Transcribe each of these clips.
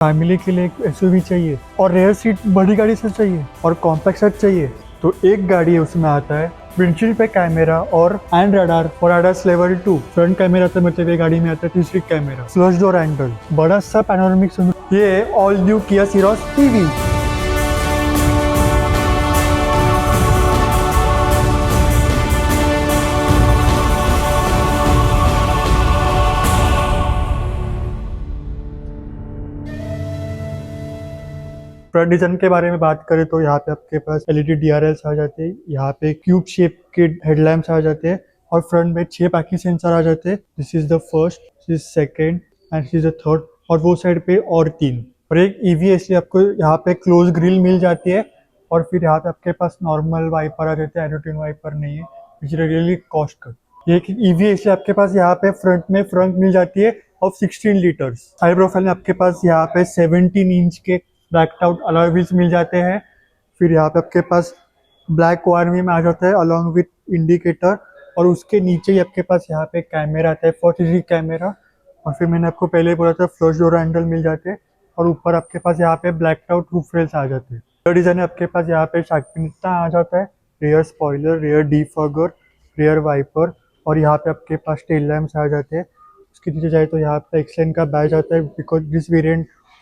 Family के लिए एक एसयूवी चाहिए और रेयर सीट बड़ी गाड़ी से चाहिए और कॉम्पैक्ट सेट चाहिए तो एक गाड़ी है उसमें आता है विंडशील्ड पे कैमरा और हैंड रडार और ADAS लेवल 2। फ्रंट कैमरा तो मतलब ये गाड़ी में आता है 360 कैमरा, फ्लश डोर हैंडल, बड़ा सा पैनोरामिक सनरूफ। ये है ऑल न्यू किया सीरोस ईवी। फ्रंट डिजाइन के बारे में बात करें तो यहाँ पे आपके पास एलईडी डीआरएल्स आ जाते हैं, यहाँ पे क्यूब शेप के हेडलैम्प्स आ जाते हैं और फ्रंट में 6 पार्किंग सेंसर आ जाते हैं। This is the first, this is second and this is the third. और वो साइड पे और 3। और एक ईवी है इसलिए आपको यहाँ पे क्लोज ग्रिल मिल जाती है और फिर यहाँ पे आपके पास नॉर्मल वाइपर आ जाते हैं, एरोटिन वाइपर नहीं है, विच रियली कॉस्ट कट। ये एक ईवी है इसलिए आपके पास यहाँ पे फ्रंट में फ्रंट मिल जाती है ऑफ 16 लीटर्स। साइड प्रोफाइल में आपके पास यहाँ पे 17 इंच के ब्लैक्ड आउट अलॉय व्हील्स मिल जाते हैं। फिर यहाँ पे आपके पास ब्लैक वायर में आ जाता है अलॉन्ग विथ इंडिकेटर और उसके नीचे ही आपके पास यहाँ पे कैमरा आता है 40 कैमरा। और फिर मैंने आपको पहले ही बोला था फ्लश डोर हैंडल मिल जाते हैं और ऊपर आपके पास यहाँ पे ब्लैक आउट रूफ रेल्स आ जाते हैं। थर्ड डिजाइन है आपके पास यहाँ पे शार्क फिन आ जाता है, rear spoiler, rear defogger, rear wiper और यहाँ पे आपके पास टेल लैम्प्स आ जाते हैं। उसके नीचे जाए तो यहाँ पे एक्सलाइन का बैज आता है because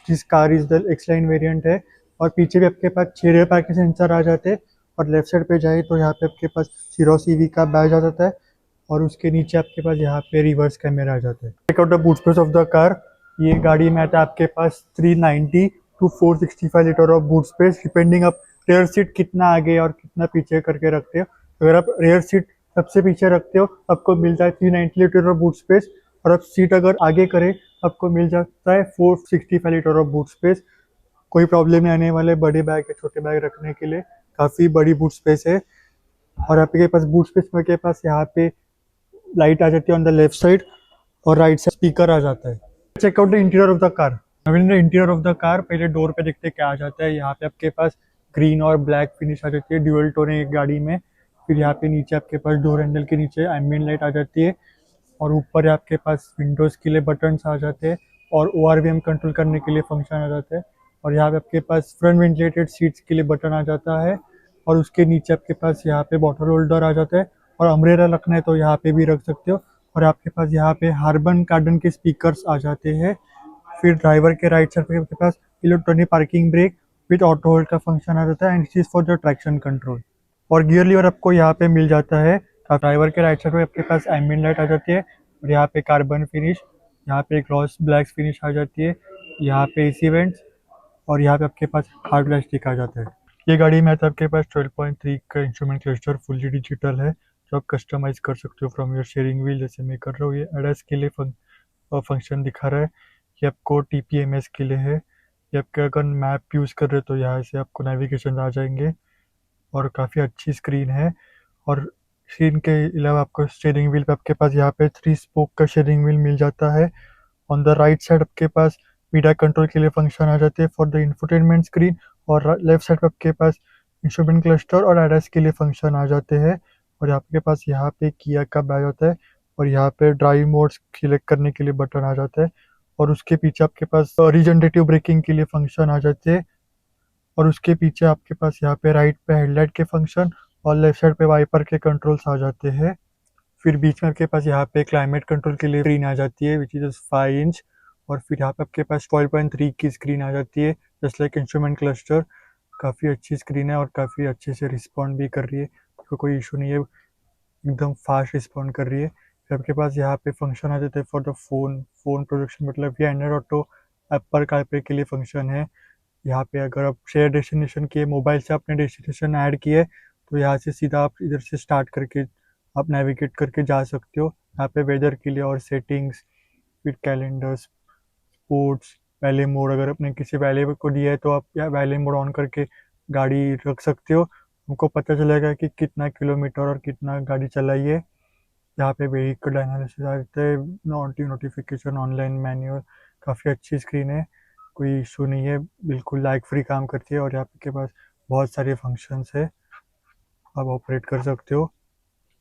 this car is the X Line variant है। और पीछे भी आपके पास 6 रियर पार्किंग सेंसर आ जाते हैं और लेफ्ट साइड पे जाए तो यहाँ पे आपके पास सीरोस ईवी का बैज आ जाता है और उसके नीचे आपके पास यहाँ पे रिवर्स कैमरा आ जाता है। Check out the boot space of the car. ये गाड़ी में आता है आपके पास 390 to 465 litre of boot space depending आप रेयर सीट कितना आगे और कितना पीछे करके रखते हो। अगर आप रेयर सीट सबसे पीछे रखते हो आपको मिलता है 390 लीटर ऑफ बूट स्पेस और आप सीट अगर आगे करें आपको मिल जाता है 465 लीटर ऑफ बूट स्पेस। कोई प्रॉब्लम नहीं आने वाले बड़े बैग या छोटे बैग रखने के लिए, काफ़ी बड़ी बूट स्पेस है। और आपके पास बूट स्पेस में के पास यहाँ पे लाइट आ जाती है ऑन द लेफ्ट साइड और राइट साइड स्पीकर आ जाता है। Checkout the interior of the car. Naveen interior of the car, पहले डोर पे देखते क्या आ जाता है। यहाँ पे आपके पास ग्रीन और ब्लैक फिनिश आ जाती है, ड्यूअल टोन है एक गाड़ी में। फिर यहाँ पे नीचे आपके पास डोर हैंडल के नीचे एम्बिएंट लाइट आ जाती है और ऊपर आपके पास विंडोज के लिए बटन्स आ जाते हैं और ORVM कंट्रोल करने के लिए फंक्शन आ जाता है। और यहाँ पे आपके पास फ्रंट वेंटिलेटेड सीट्स के लिए बटन आ जाता है और उसके नीचे आपके पास यहाँ पे बॉटल होल्डर आ जाता है और अम्ब्रेला रखना है तो यहाँ पे भी रख सकते हो। और आपके पास यहाँ पे हार्बन कार्डन के स्पीकर्स आ जाते हैं। फिर ड्राइवर के राइट साइड पे आपके पास electronic parking brake with auto hold का फंक्शन आ जाता है and this is for the traction control. और गियर लीवर आपको यहाँ पे मिल जाता है। ड्राइवर के राइट साइड पे आपके पास एम्बिएंट लाइट आ जाती है और यहाँ पे कार्बन फिनिश, यहाँ पे ग्लॉस ब्लैक फिनिश आ जाती है, यहाँ पे एसी वेंट्स और यहाँ पे आपके पास हार्ड प्लास्टिक आ जाता है। ये गाड़ी में आपके पास 12.3 का इंस्ट्रूमेंट क्लस्टर फुल्ली डिजिटल है जो आप कस्टमाइज कर सकते हो फ्रॉम योर शेयरिंग व्हील, जैसे मैं कर रहा हूँ। ये ADAS के लिए फंक्शन दिखा रहा है। ये आपको TPMS के लिए है। ये आपके अगर मैप यूज़ कर रहे हो तो यहाँ से आपको नेविगेशन आ जाएंगे और काफ़ी अच्छी स्क्रीन है। और स्क्रीन के अलावा आपको स्टीयरिंग व्हील पे आपके पास यहाँ पे 3 स्पोक का स्टीयरिंग व्हील मिल जाता है। ऑन द राइट साइड आपके पास मीडिया कंट्रोल के लिए फंक्शन आ जाते हैं फॉर द इंफोटेनमेंट स्क्रीन और लेफ्ट साइड पे आपके पास इंस्ट्रूमेंट क्लस्टर और ADAS के लिए फंक्शन आ जाते हैं। और आपके पास यहाँ पे किया का बैज होता है और यहाँ पे ड्राइव मोड सिलेक्ट करने के लिए बटन आ जाता है और उसके पीछे आपके पास रिजनरेटिव ब्रेकिंग के लिए फंक्शन आ जाते हैं और उसके पीछे आपके पास यहाँ पे राइट पे हेडलाइट के फंक्शन और लेफ्ट साइड पे वाइपर के कंट्रोल्स आ जाते हैं। फिर बीच में आपके पास यहाँ पे क्लाइमेट कंट्रोल के लिए स्क्रीन आ जाती है विच इज 5 इंच। और फिर यहाँ पे आपके पास 12.3 की स्क्रीन आ जाती है जस्ट लाइक इंस्ट्रूमेंट क्लस्टर। काफ़ी अच्छी स्क्रीन है और काफ़ी अच्छे से रिस्पॉन्ड भी कर रही है, तो कोई इशू नहीं है, एकदम फास्ट रिस्पॉन्ड कर रही है। फिर आपके पास यहाँ पे फंक्शन आ जाते हैं फॉर द फोन प्रोजेक्शन, मतलब ये एंड्रॉइड ऑटो एप्पल कारप्ले के लिए फंक्शन है। यहाँ पे अगर आप शेयर डेस्टिनेशन किए, मोबाइल से आपने डेस्टिनेशन ऐड किए तो यहाँ से सीधा आप इधर से स्टार्ट करके आप नेविगेट करके जा सकते हो। यहाँ पे वेदर के लिए और सेटिंग्स, फिर कैलेंडर, स्पोर्ट्स, वैले मोड, अगर आपने किसी वैले को दिया है तो आप यहाँ वैले मोड ऑन करके गाड़ी रख सकते हो, हमको पता चलेगा कि कितना किलोमीटर और कितना गाड़ी चलाई है। यहाँ पे व्हीकल एनालिसिस आ जाता है, नोटिफिकेशन, ऑनलाइन मैनुअल, काफ़ी अच्छी स्क्रीन है, कोई इशू नहीं है, बिल्कुल लाइक फ्री काम करती है। और यहाँ के पास बहुत सारे फंक्शंस है, आप ऑपरेट कर सकते हो।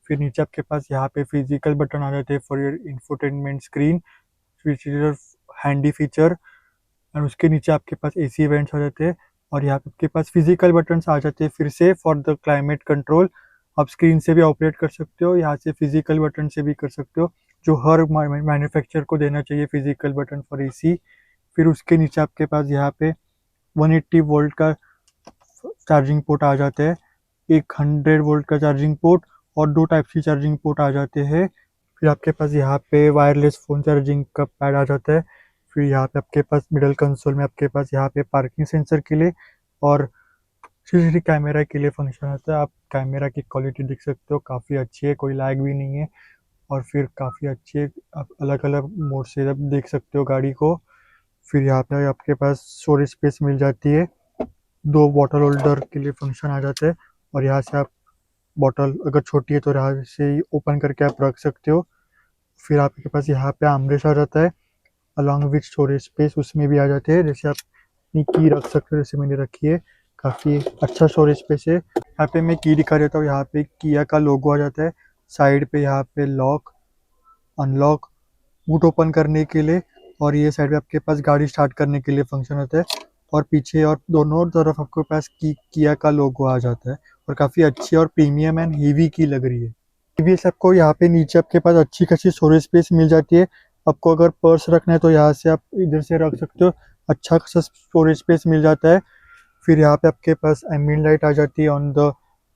फिर नीचे आपके पास यहाँ पे फिजिकल बटन आ जाते हैं for your infotainment screen which is handy feature. And उसके नीचे आपके पास एसी वेंट्स आ जाते हैं। और यहाँ पे आपके पास फिजिकल बटन्स आ जाते हैं फिर से फॉर द क्लाइमेट कंट्रोल। आप स्क्रीन से भी ऑपरेट कर सकते हो, यहाँ से फिजिकल बटन से भी कर सकते हो, जो हर मैन्युफैक्चरर को देना चाहिए फिजिकल बटन फॉर एसी। फिर उसके नीचे आपके पास यहाँ पे 180 वोल्ट का चार्जिंग पोर्ट आ जाते हैं, एक 100 वोल्ट का चार्जिंग पोर्ट और दो टाइप सी चार्जिंग पोर्ट आ जाते हैं। फिर आपके पास यहाँ पे वायरलेस फ़ोन चार्जिंग का पैड आ जाता है। फिर यहाँ पे आपके पास मिडल कंसोल में आपके पास यहाँ पे पार्किंग सेंसर के लिए और सीसीटीवी कैमरा के लिए फंक्शन आता है। आप कैमरा की क्वालिटी देख सकते हो, काफ़ी अच्छी है, कोई लैग भी नहीं है। और फिर काफ़ी अच्छी है, आप अलग अलग मोड से आप देख सकते हो गाड़ी को। फिर यहाँ पे आपके पास स्टोरेज स्पेस मिल जाती है, दो बॉटल होल्डर के लिए फंक्शन आ जाता है। और यहाँ से आप बॉटल अगर छोटी है तो यहाँ से ही ओपन करके आप रख सकते हो। फिर आपके पास यहाँ पे आर्मरेस्ट आ जाता है अलॉन्ग विथ स्टोरेज स्पेस, उसमें भी आ जाते हैं। जैसे आप अपनी की रख सकते हो, जैसे मैंने रखी है, काफ़ी अच्छा स्टोरेज स्पेस है। यहाँ पे मैं की दिखा देता हूँ, यहाँ पे किया का लोगो आ जाता है साइड पे, यहाँ पे लॉक अनलॉक बूट ओपन करने के लिए। और ये साइड पे आपके पास गाड़ी स्टार्ट करने के लिए फंक्शन होता है। और पीछे और दोनों तरफ आपके पास किया का लोगो आ जाता है। और काफ़ी अच्छी और प्रीमियम एंड हेवी की लग रही है। टीवीएस आपको यहाँ पे नीचे आपके पास अच्छी खासी स्टोरेज स्पेस मिल जाती है। आपको अगर पर्स रखना है तो यहाँ से आप इधर से रख सकते हो, अच्छा खासा स्टोरेज स्पेस मिल जाता है। फिर यहाँ पे आपके पास एम्बिएंट लाइट आ जाती है ऑन द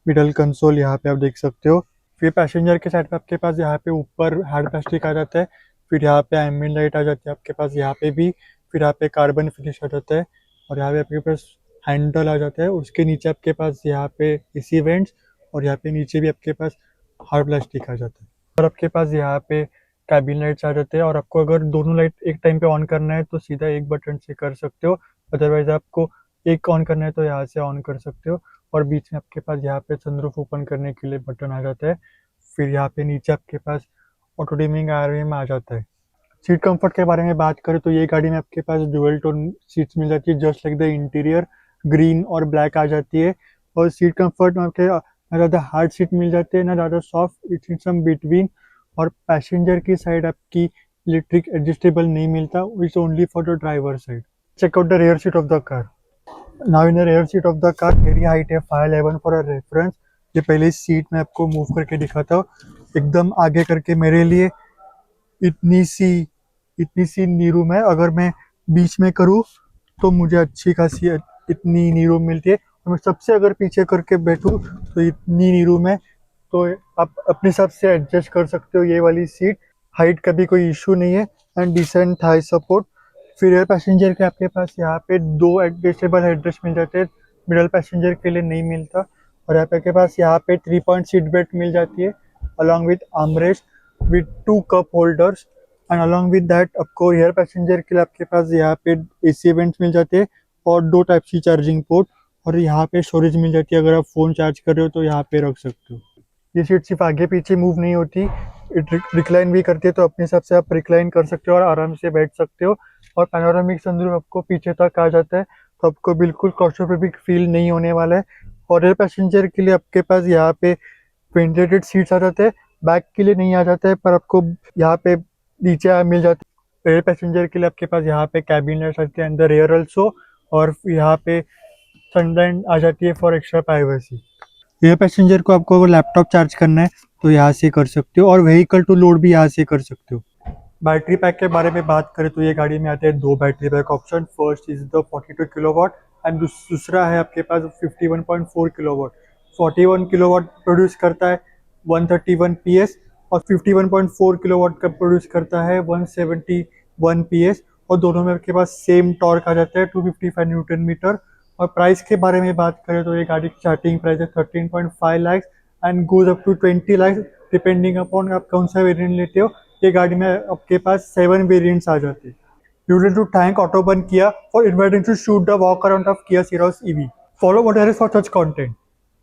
मिडल कंसोल, यहाँ पे आप देख सकते हो। फिर पैसेंजर के साइड पे आपके पास यहाँ पे ऊपर हार्ड प्लास्टिक आ जाता है। फिर यहाँ पे एम्बिएंट लाइट आ जाती है आपके पास यहाँ पे भी। फिर यहाँ पे कार्बन फिनिश आ जाता है। और यहाँ पे आपके पास हैंडल आ जाता है, उसके नीचे आपके पास यहाँ पे एसी वेंट्स। और यहाँ पे नीचे भी आपके पास हार्ड प्लास्टिक आ जाता है। और आपके पास यहाँ पे कैबिन लाइट्स आ जाते हैं। और आपको अगर दोनों लाइट एक टाइम पे ऑन करना है तो सीधा एक बटन से कर सकते हो, अदरवाइज आपको एक ऑन करना है तो यहाँ से ऑन कर सकते हो। और बीच में आपके पास यहाँ पे सनरूफ ओपन करने के लिए बटन आ जाता है। फिर यहाँ पे नीचे आपके पास ऑटो डिमिंग आरएम आ जाता है। सीट कंफर्ट के बारे में बात करें तो ये गाड़ी में आपके पास डुअल टोन सीट्स मिल जाती है, just like the interior, green और ब्लैक आ जाती है। और सीट कंफर्ट में आपके ना ज़्यादा हार्ड सीट मिल जाती है ना ज़्यादा soft, it's in some between. और पैसेंजर की साइड आपकी इलेक्ट्रिक एडजस्टेबल नहीं मिलता, it's only for the driver side. Check out the rear seat of the car. Now in the rear seat of the car, मेरी height है 5'11" for a reference. ये पहले seat में आपको मूव करके दिखाता हूँ, एकदम आगे करके मेरे लिए इतनी सी इतनी सी नी रूम है। अगर मैं बीच में करूँ तो मुझे अच्छी खासी इतनी नी रूम मिलती है। और मैं सबसे अगर पीछे करके बैठूँ तो इतनी नी रूम है। तो आप अपने हिसाब से एडजस्ट कर सकते हो ये वाली सीट। हाइट का भी कोई इशू नहीं है एंड डिसेंट थाई सपोर्ट। फिर एयर पैसेंजर के आपके पास यहाँ पे दो एडजस्टेबल हेडरेस्ट मिल जाते हैं, मिडल पैसेंजर के लिए नहीं मिलता। और यहाँ पे आपके पास यहाँ पे 3 पॉइंट सीट बेल्ट मिल जाती है along with armrest with 2 cup holders. And along with that आपको एयर पैसेंजर के लिए आपके पास यहाँ पे एसी वेंट्स मिल जाते हैं और दो टाइप सी चार्जिंग पोर्ट। और यहाँ पे स्टोरेज मिल जाती है, अगर आप फ़ोन चार्ज कर रहे हो तो यहाँ पे रख सकते हो। ये सीट सिर्फ आगे पीछे मूव नहीं होती, रिक्लाइन भी करती है, तो अपने हिसाब से आप रिक्लाइन कर सकते हो और आराम से बैठ सकते हो। और पैनोरामिक सनरूफ आपको पीछे तक आ जाता है, तो आपको बिल्कुल क्लॉस्ट्रोफोबिक फील नहीं होने वाला है। और एयर पैसेंजर के लिए आपके पास यहाँ पे वेंटिलेटेड सीट्स आ जाते हैं, बैक के लिए नहीं आ जाता है, पर आपको यहाँ पे नीचे मिल जाते हैं। एयर पैसेंजर के लिए आपके पास यहाँ पे कैबिन लाइट्स आती है अंदर रेयर ऑल्सो। और यहाँ पे सनब्लाइंड आ जाती है for extra privacy. Air passenger को आपको अगर लैपटॉप चार्ज करना है तो यहाँ से कर सकते हो, और व्हीकल टू लोड भी यहाँ से कर सकते हो। बैटरी पैक के बारे में बात करें तो ये गाड़ी में आते हैं दो battery pack option. First is the 42 kilowatt and दूसरा है आपके पास 51.4 किलोवाट। 41 किलोवाट प्रोड्यूस करता है 131 PS और 51.4 किलोवाट का प्रोड्यूस करता है 171 PS। और दोनों में आपके पास सेम टॉर्क आ जाता है 255 न्यूटन मीटर। और प्राइस के बारे में बात करें तो ये गाड़ी की स्टार्टिंग प्राइस है 13.5 lakh and goes up to 20 lakh depending upon आप कौन सा वेरिएंट लेते हो। ये गाड़ी में आपके पास 7 वेरिएंट्स आ जाते हैं। You need to thank Autobahn Kia for inviting to shoot the walk around of Kia Ceros EV. Follow Motoris for such content.